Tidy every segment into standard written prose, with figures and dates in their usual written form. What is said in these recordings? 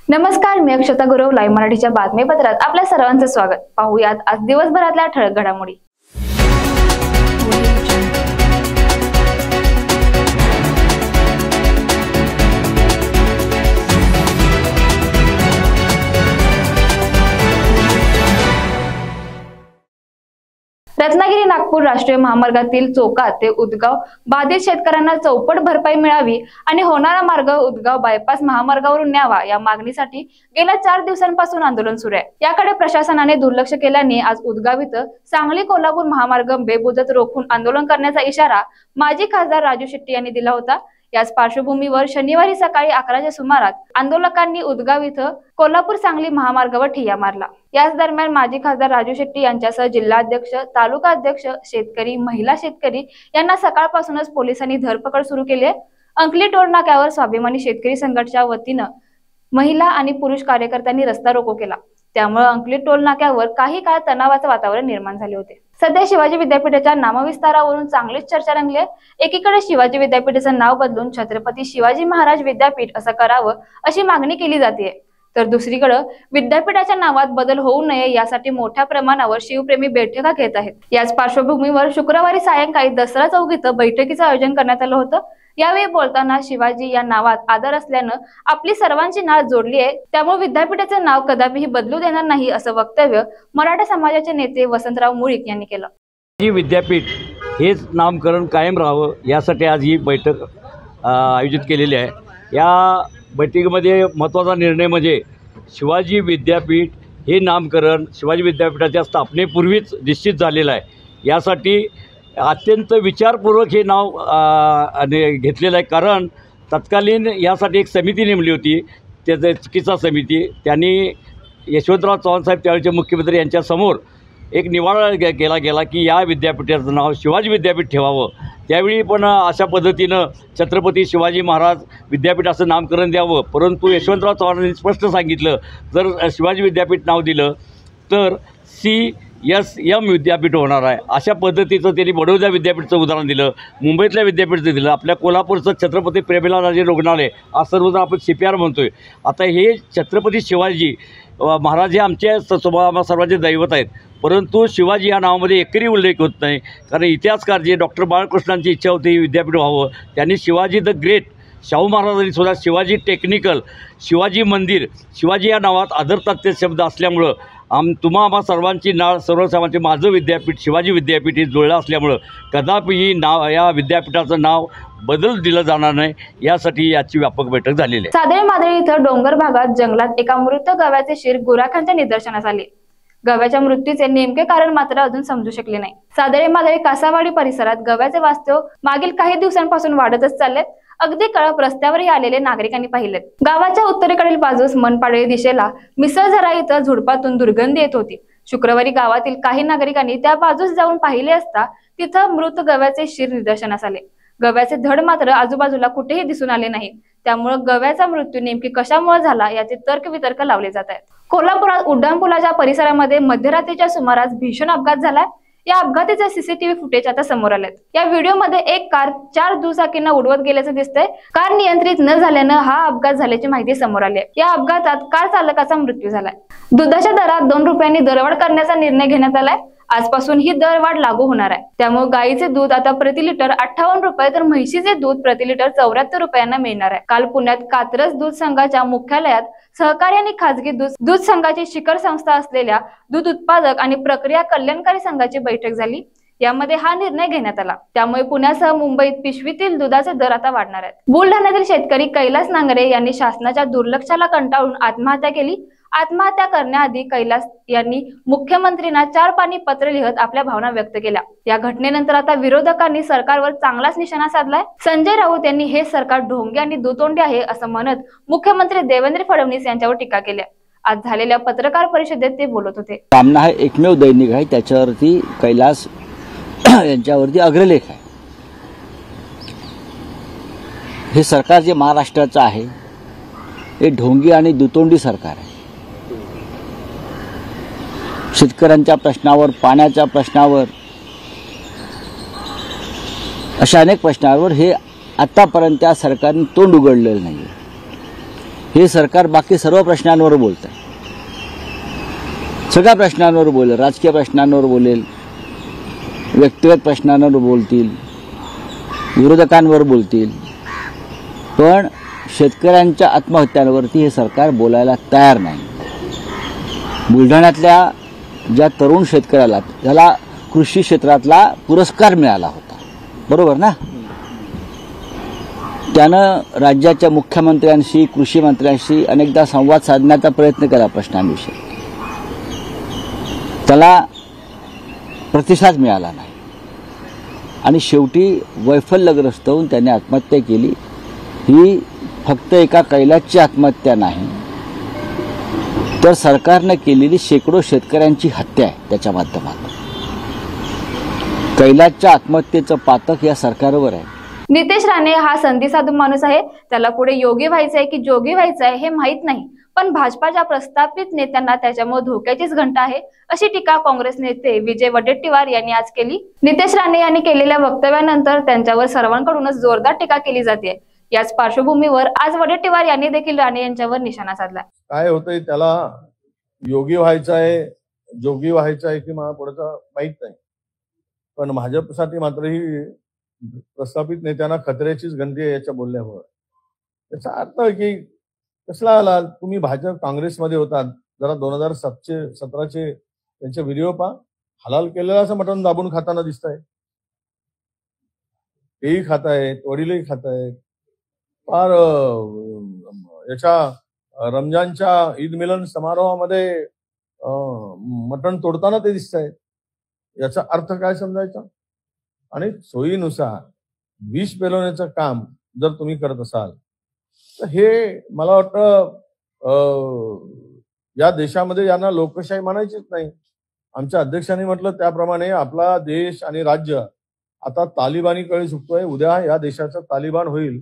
नमस्कार, मी अक्षता गुरव. लाईव्ह मराठीच्या बातमीपत्रात आपल्या सर्वांचं स्वागत. पाहूयात आज दिवसभरातल्या ठळक घडामोडी. रत्नागिरी नागपूर राष्ट्रीय महामार्गातील चोका ते उदगाव बाधित शेतकऱ्यांना चौपट भरपाई मिळावी आणि होणारा मार्ग उदगाव बायपास महामार्गावरून न्यावा या मागणीसाठी गेल्या 4 दिवसांपासून आंदोलन सुरू आहे. याकडे प्रशासनाने दुर्लक्ष केल्याने आज उदगाव इथं सांगली कोल्हापूर महामार्ग बेमुदत रोखून आंदोलन करण्याचा इशारा माजी खासदार राजू शेट्टी यांनी दिला होता. याच पार्श्वभूमीवर शनिवारी सकाळी 11च्या सुमारास आंदोलकांनी उदगाव इथं कोल्हापूर सांगली महामार्गावर ठिय्या मारला. याच दरम्यान माजी खासदार राजू शेट्टी यांच्यासह जिल्हाध्यक्ष, तालुका अध्यक्ष, शेतकरी, महिला शेतकरी यांना सकाळपासूनच पोलिसांनी धरपकड सुरू केली आहे. अंकली टोल नाक्यावर स्वाभिमानी शेतकरी संघटनेच्या वतीनं महिला आणि पुरुष कार्यकर्त्यांनी रस्ता रोको केला. त्यामुळे अंकली टोल नाक्यावर काही काळ तणावाचं वातावरण निर्माण झाले होते. सध्या शिवाजी विद्यापीठाच्या नामविस्तारावरून चांगलीच चर्चा रंगली आहे. एकीकडे शिवाजी विद्यापीठाचं नाव बदलून छत्रपती शिवाजी महाराज विद्यापीठ असं करावं अशी मागणी केली जाते, तर दुसरीकडे विद्यापीठाच्या नावात बदल होऊ नये यासाठी मोठ्या प्रमाणावर शिवप्रेमी बैठका घेत आहेत. याच पार्श्वभूमीवर शुक्रवारी सायंकाळी दसरा चौक इथं बैठकीचं आयोजन करण्यात आलं होतं. यावेळी बोलताना शिवाजी या नावात आदर असल्यानं आपली सर्वांची नाळ जोडली आहे, त्यामुळे विद्यापीठाचे नाव कदापिही बदलू देणार नाही असं वक्तव्य मराठा समाजाचे नेते वसंतराव मुळीक यांनी केलं. विद्यापीठ हेच नामकरण कायम राहावं यासाठी आज ही बैठक आयोजित केलेली आहे. या बैठकीमध्ये महत्त्वाचा निर्णय म्हणजे शिवाजी विद्यापीठ हे नामकरण शिवाजी विद्यापीठाच्या स्थापनेपूर्वीच निश्चित झालेलं आहे. यासाठी अत्यंत विचारपूर्वक हे नाव घेतलेलं आहे. कारण तत्कालीन यासाठी एक समिती नेमली होती, त्याचं चिकित्सा समिती. त्यांनी यशवंतराव चव्हाण साहेब त्यावेळेचे मुख्यमंत्री यांच्यासमोर एक निवाडा केला गेला की या विद्यापीठाचं नाव शिवाजी विद्यापीठ ठेवावं. त्यावेळी पण अशा पद्धतीनं छत्रपती शिवाजी महाराज विद्यापीठ असं नामकरण द्यावं. परंतु यशवंतराव चव्हाणांनी स्पष्ट सांगितलं, जर शिवाजी विद्यापीठ नाव दिलं तर CSM विद्यापीठ होणार आहे. अशा पद्धतीचं त्यांनी बडोदा विद्यापीठचं उदाहरण दिलं, मुंबईतल्या विद्यापीठाचं दिलं, आपल्या कोल्हापूरचं छत्रपती प्रेमलालजी रुग्णालय आज सर्वजण आपण CPR म्हणतोय. आता हे छत्रपती शिवाजी महाराज हे आमच्या सर्वांचे दैवत आहेत, परंतु शिवाजी या नावामध्ये एकही उल्लेख होत नाही. कारण इतिहासकार जे डॉक्टर बाळकृष्णांची इच्छा होती विद्यापीठ व्हावं, त्यांनी शिवाजी द ग्रेट, शाहू महाराजांनी सुद्धा शिवाजी टेक्निकल, शिवाजी मंदिर, शिवाजी या नावात आदरतात्य शब्द असल्यामुळं आम्हा सर्वांची नाळ, सर्वसामान्यांचे माझं विद्यापीठ शिवाजी विद्यापीठ हे जुळलं असल्यामुळं कदापिही या विद्यापीठाचं नाव बदल दिलं जाणार नाही, यासाठी याची व्यापक बैठक झालेली आहे. सादळे मादळे इथं डोंगर भागात जंगलात एका मृत गव्याचे शीर गुराखांच्या निदर्शनास आले. गव्याच्या मृत्यूचे नेमके कारण मात्र अजून समजू शकले नाही. सादळे मादळे कासावाडी परिसरात गव्याचे वास्तव मागील काही दिवसांपासून वाढतच चाललेत. अगदी कळप रस्त्यावरही आलेले नागरिकांनी पाहिलेत. गावाच्या उत्तरेकडील बाजूस मनपाडळी दिशेला मिसळझरा इथं झुडपातून दुर्गंधी येत होती. शुक्रवारी गावातील काही नागरिकांनी त्या बाजूस जाऊन पाहिले असता तिथं मृत गव्याचे शीर निदर्शनास आले. गव्याचे धड मात्र आजूबाजूला कुठेही दिसून आले नाही. त्यामुळे गव्याचा मृत्यू नेमकी कशामुळे झाला याचे तर्कवितर्क लावले जात आहेत. कोल्हापुरात उड्डाणपुलाच्या परिसरामध्ये मध्यरात्रीच्या सुमारास भीषण अपघात झाला. या अपघाताचे CCTV फुटेज आता समोर आलेत. या व्हिडिओमध्ये एक कार 4 दुचाकींना उडवत गेल्याचं दिसतंय. कार नियंत्रित न झाल्यानं हा अपघात झाल्याची माहिती समोर आली आहे. या अपघातात कार चालकाचा मृत्यू झालाय. दुधाच्या दरात 2 रुपयांनी दरवाढ करण्याचा निर्णय घेण्यात आलाय. आजपासून ही दरवाढ लागू होणार आहे. त्यामुळे गाईचे दूध आता प्रति लिटर 58 रुपये तर म्हैशीचे दूध प्रति लिटर 74 रुपयांना मिळणार आहे. काल पुण्यात कात्रज दूध संघाच्या मुख्यालयात सहकारी आणि खासगी दूध संघाची शिखर संस्था असलेल्या दूध उत्पादक आणि प्रक्रिया कल्याणकारी संघाची बैठक झाली. यामध्ये हा निर्णय घेण्यात आला. त्यामुळे पुण्यासह मुंबईत पिशवीतील दुधाचे दर आता वाढणार आहेत. बुलढाण्यातील शेतकरी कैलास नांगरे यांनी शासनाच्या दुर्लक्षाला कंटाळून आत्महत्या केली. आत्महत्या करण्याआधी कैलास यांनी मुख्यमंत्र्यांना 4 पानी पत्र लिहत आपल्या भावना व्यक्त केल्या. या घटनेनंतर आता विरोधकांनी सरकारवर चांगलाच निशाणा साधलाय. संजय राऊत यांनी हे सरकार ढोंगी आणि दुतोंडी आहे असं म्हणत मुख्यमंत्री देवेंद्र फडणवीस यांच्यावर टीका केली. आज झालेल्या पत्रकार परिषदेत ते बोलत होते. सामना हा एकमेव दैनिक आहे, त्याच्यावरती कैलास यांच्यावरती अग्रलेख आहे. हे सरकार जे महाराष्ट्राचं आहे हे ढोंगी आणि दुतोंडी सरकार आहे. शेतकऱ्यांच्या प्रश्नावर, पाण्याच्या प्रश्नावर, अशा अनेक प्रश्नांवर हे आतापर्यंत त्या सरकारने तोंड उघडलेलं नाही. हे सरकार बाकी सर्व प्रश्नांवर बोलत आहे, सगळ्या प्रश्नांवर बोलेल, राजकीय प्रश्नांवर बोलेल, व्यक्तिगत प्रश्नांवर बोलतील, विरोधकांवर बोलतील, पण शेतकऱ्यांच्या आत्महत्यांवरती हे सरकार बोलायला तयार नाही. बुलढाण्यातल्या ज्या तरुण शेतकऱ्याला त्याला कृषी क्षेत्रातला पुरस्कार मिळाला होता, बरोबर ना, त्यानं राज्याच्या मुख्यमंत्र्यांशी, कृषी मंत्र्यांशी अनेकदा संवाद साधण्याचा प्रयत्न केला प्रश्नांविषयी, त्याला प्रतिसाद मिळाला नाही आणि शेवटी वैफल्यग्रस्त होऊन त्याने आत्महत्या केली. ही फक्त एका कैलासची आत्महत्या नाही, तर सरकारने केलेली शेकडो शेतकऱ्यांची हत्या आहे. त्याच्या माध्यमातून कैलासच्या आत्महत्येचं पातक या सरकारवर आहे. नितेश राणे हा संधी साधू माणूस आहे. त्याला पुढे योगी व्हायचंय की जोगी व्हायचंय हे माहित नाही, पण भाजपाच्या प्रस्थापित नेत्यांना त्याच्यामुळे धोक्याचीच घंटा आहे, अशी टीका काँग्रेस नेते विजय वडेट्टीवार यांनी आज केली. नितेश राणे यांनी केलेल्या वक्तव्यानंतर त्यांच्यावर सर्वांकडूनच जोरदार टीका केली जाते. याच पार्श्वभूमीवर आज वडेट्टीवार यांनी देखील राणे यांच्यावर निशाणा साधला. काय होतंय, त्याला योगी व्हायचं आहे, जोगी व्हायचं आहे की मला पुढचं माहित नाही, पण भाजपसाठी मात्र ही प्रस्थापित नेत्यांना खतऱ्याचीच घंटी आहे याच्या बोलण्यामुळे. त्याचा अर्थ की कसला आला तुम्ही भाजप काँग्रेसमध्ये होतात, जरा 2017चे त्यांचे व्हिडिओ पहा, हलाल केलेलं असं मटण दाबून खाताना दिसतंय, तेही खातायत, वडीलही खातायत, फार याच्या रमजानच्या ईद मिलन समारोहामध्ये मटण तोडताना ते दिसत आहेत. याचा अर्थ काय समजायचा? आणि सोयीनुसार विष पेलवण्याचं काम जर तुम्ही करत असाल तर हे मला वाटतं या देशामध्ये यांना लोकशाही म्हणायचीच नाही. आमच्या अध्यक्षांनी म्हटलं त्याप्रमाणे आपला देश आणि राज्य आता तालिबानीकडे झुकतोय. उद्या या देशाचं तालिबान होईल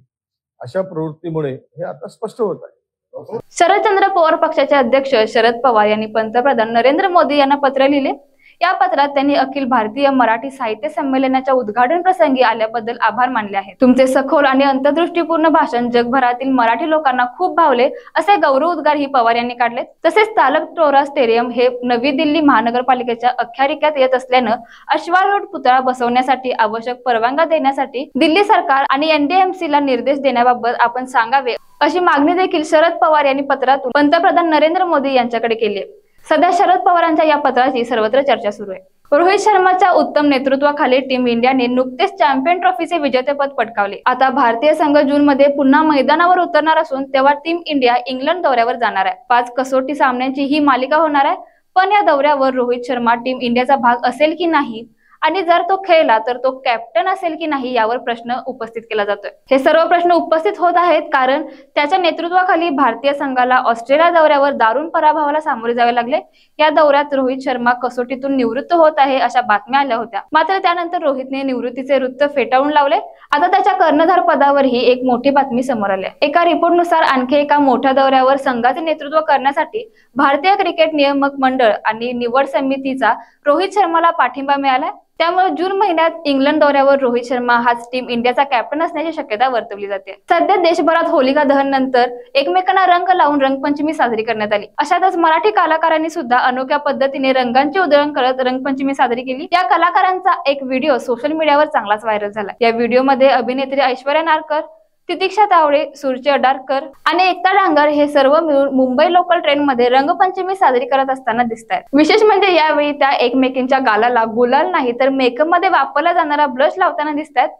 अशा प्रवृत्तीमुळे हे आता स्पष्ट होत आहे. शरदचंद्र पवार पक्षाचे अध्यक्ष शरद पवार यांनी पंतप्रधान नरेंद्र मोदी यांना पत्र लिहिले. या पत्रात त्यांनी अखिल भारतीय मराठी साहित्य संमेलनाच्या उद्घाटन प्रसंगी आल्याबद्दल आभार मानले आहेत. तुमचे सखोल आणि अंतर्दृष्टीपूर्ण भाषण जगभरातील मराठी लोकांना खूप भावले, असे गौरवोद्गार ही पवार यांनी काढले. तसेच तालकटोरा स्टेडियम हे नवी दिल्ली महानगरपालिकेच्या अखत्यारीत येत असल्यानं अश्वारूढ पुतळा बसवण्यासाठी आवश्यक परवानगी देण्यासाठी दिल्ली सरकार आणि NDMC ला निर्देश देण्याबाबत आपण सांगावे, अशी मागणी देखील शरद पवार यांनी पत्रातून पंतप्रधान नरेंद्र मोदी यांच्याकडे केली आहे. सध्या शरद पवारांच्या या पत्राची सर्वत्र चर्चा सुरू आहे. रोहित शर्माच्या उत्तम नेतृत्वाखाली टीम इंडियाने नुकतेच चॅम्पियन ट्रॉफीचे विजेतेपद पटकावले. आता भारतीय संघ जून मध्ये पुन्हा मैदानावर उतरणार असून तेव्हा टीम इंडिया इंग्लंड दौऱ्यावर जाणार आहे. 5 कसोटी सामन्यांची ही मालिका होणार आहे. पण या दौऱ्यावर रोहित शर्मा टीम इंडियाचा भाग असेल की नाही आणि जर तो खेळला तर तो कॅप्टन असेल की नाही यावर प्रश्न उपस्थित केला जातोय. हे सर्व प्रश्न उपस्थित होत आहेत कारण त्याच्या नेतृत्वाखाली भारतीय संघाला ऑस्ट्रेलिया दौऱ्यावर दारुण पराभवाला सामोरे जावे लागले. या दौऱ्यात रोहित शर्मा कसोटीतून निवृत्त होत आहे अशा बातम्या आल्या होत्या. मात्र त्यानंतर रोहितने निवृत्तीचे वृत्त फेटाळून लावले. आता त्याच्या कर्णधार पदावरही एक मोठी बातमी समोर आली आहे. एका रिपोर्टनुसार आणखी एका मोठ्या दौऱ्यावर संघाचे नेतृत्व करण्यासाठी भारतीय क्रिकेट नियामक मंडळ आणि निवड समितीचा रोहित शर्माला पाठिंबा मिळाला. त्यामुळे जून महिन्यात इंग्लंड दौऱ्यावर रोहित शर्मा हाच टीम इंडियाचा कॅप्टन असण्याची शक्यता वर्तवली जाते. सध्या देशभरात होलिका दहन नंतर एकमेकांना रंग लावून रंगपंचमी साजरी करण्यात आली. अशातच मराठी कलाकारांनी सुद्धा अनोख्या पद्धतीने रंगांची उधळण करत रंगपंचमी साजरी केली. या कलाकारांचा एक व्हिडिओ सोशल मीडियावर चांगलाच व्हायरल झाला. या व्हिडिओमध्ये अभिनेत्री ऐश्वर्या नारकर, तितिक्षा तावडे, सुरचे अडारकर आणि एकता डांगर हे सर्व मिळून मुंबई लोकल ट्रेन मध्ये रंगपंचमी साजरी करत असताना दिसत आहेत. विशेष म्हणजे यावेळी त्या एकमेकींच्या गालाला गुलाल नाही तर मेकअप मध्ये वापरला जाणारा ब्लश लावताना दिसत आहेत.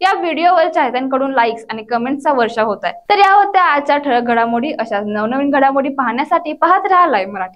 या व्हिडिओवर चाहत्यांकडून लाईक्स आणि कमेंट्सचा वर्षाव होत आहे. तर या होत्या आजच्या ठळक घडामोडी. अशा नवनवीन घडामोडी पाहण्यासाठी पाहत राहा लाईव्ह मराठी.